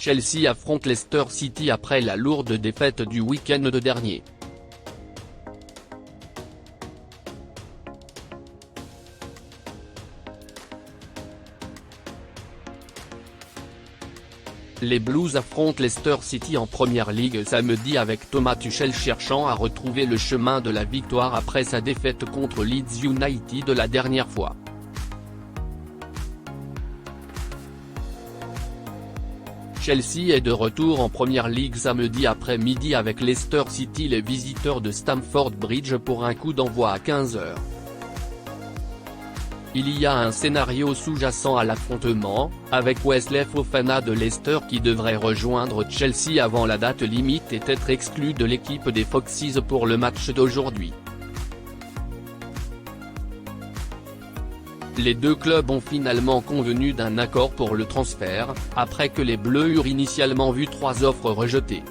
Chelsea affronte Leicester City après la lourde défaite du week-end dernier. Les Blues affrontent Leicester City en Première Ligue samedi avec Thomas Tuchel cherchant à retrouver le chemin de la victoire après sa défaite contre Leeds United la dernière fois. Chelsea est de retour en Première Ligue samedi après-midi avec Leicester City, les visiteurs de Stamford Bridge, pour un coup d'envoi à 15 h. Il y a un scénario sous-jacent à l'affrontement, avec Wesley Fofana de Leicester qui devrait rejoindre Chelsea avant la date limite et être exclu de l'équipe des Foxes pour le match d'aujourd'hui. Les deux clubs ont finalement convenu d'un accord pour le transfert, après que les Bleus eurent initialement vu 3 offres rejetées.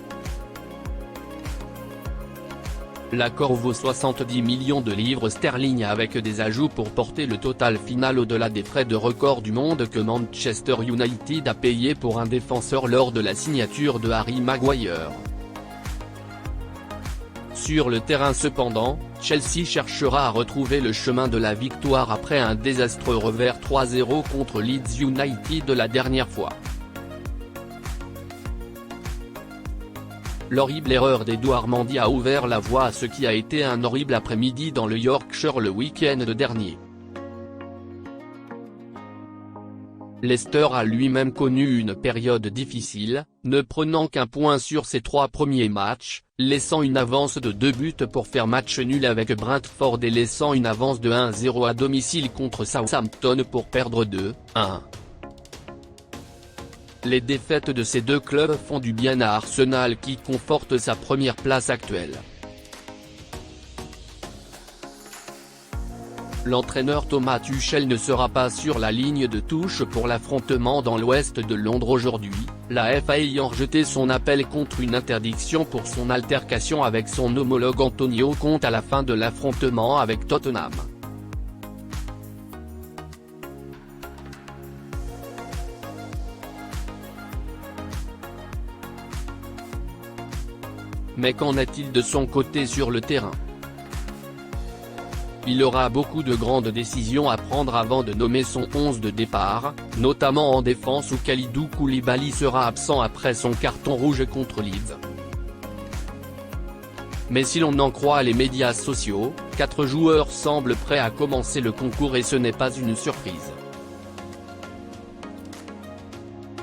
L'accord vaut 70 millions de livres sterling avec des ajouts pour porter le total final au-delà des frais de record du monde que Manchester United a payé pour un défenseur lors de la signature de Harry Maguire. Sur le terrain cependant, Chelsea cherchera à retrouver le chemin de la victoire après un désastreux revers 3-0 contre Leeds United la dernière fois. L'horrible erreur d'Edouard Mendy a ouvert la voie à ce qui a été un horrible après-midi dans le Yorkshire le week-end dernier. Leicester a lui-même connu une période difficile, ne prenant qu'un point sur ses 3 premiers matchs, laissant une avance de 2 buts pour faire match nul avec Brentford et laissant une avance de 1-0 à domicile contre Southampton pour perdre 2-1. Les défaites de ces deux clubs font du bien à Arsenal qui conforte sa première place actuelle. L'entraîneur Thomas Tuchel ne sera pas sur la ligne de touche pour l'affrontement dans l'ouest de Londres aujourd'hui, la FA ayant rejeté son appel contre une interdiction pour son altercation avec son homologue Antonio Conte à la fin de l'affrontement avec Tottenham. Mais qu'en est-il de son côté sur le terrain? Il aura beaucoup de grandes décisions à prendre avant de nommer son 11 de départ, notamment en défense où Kalidou Koulibaly sera absent après son carton rouge contre Leeds. Mais si l'on en croit les médias sociaux, 4 joueurs semblent prêts à commencer le concours et ce n'est pas une surprise.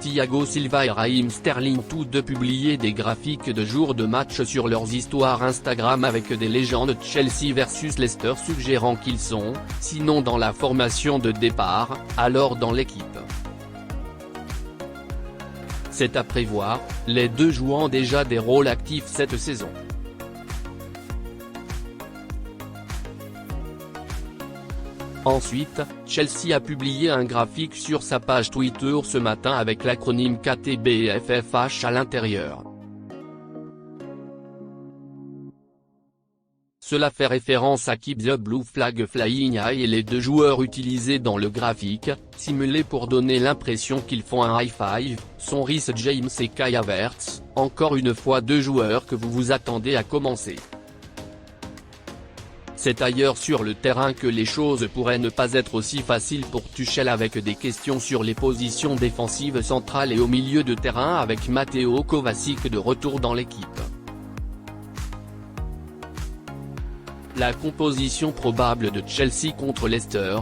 Thiago Silva et Raheem Sterling tous deux publiaient des graphiques de jours de match sur leurs histoires Instagram avec des légendes Chelsea versus Leicester suggérant qu'ils sont, sinon dans la formation de départ, alors dans l'équipe. C'est à prévoir, les deux jouant déjà des rôles actifs cette saison. Ensuite, Chelsea a publié un graphique sur sa page Twitter ce matin avec l'acronyme KTBFFH à l'intérieur. Cela fait référence à Keep the Blue Flag Flying High et les deux joueurs utilisés dans le graphique, simulés pour donner l'impression qu'ils font un high five, sont Reece James et Kai Havertz, encore une fois deux joueurs que vous vous attendez à commencer. C'est ailleurs sur le terrain que les choses pourraient ne pas être aussi faciles pour Tuchel avec des questions sur les positions défensives centrales et au milieu de terrain avec Mateo Kovacic de retour dans l'équipe. La composition probable de Chelsea contre Leicester,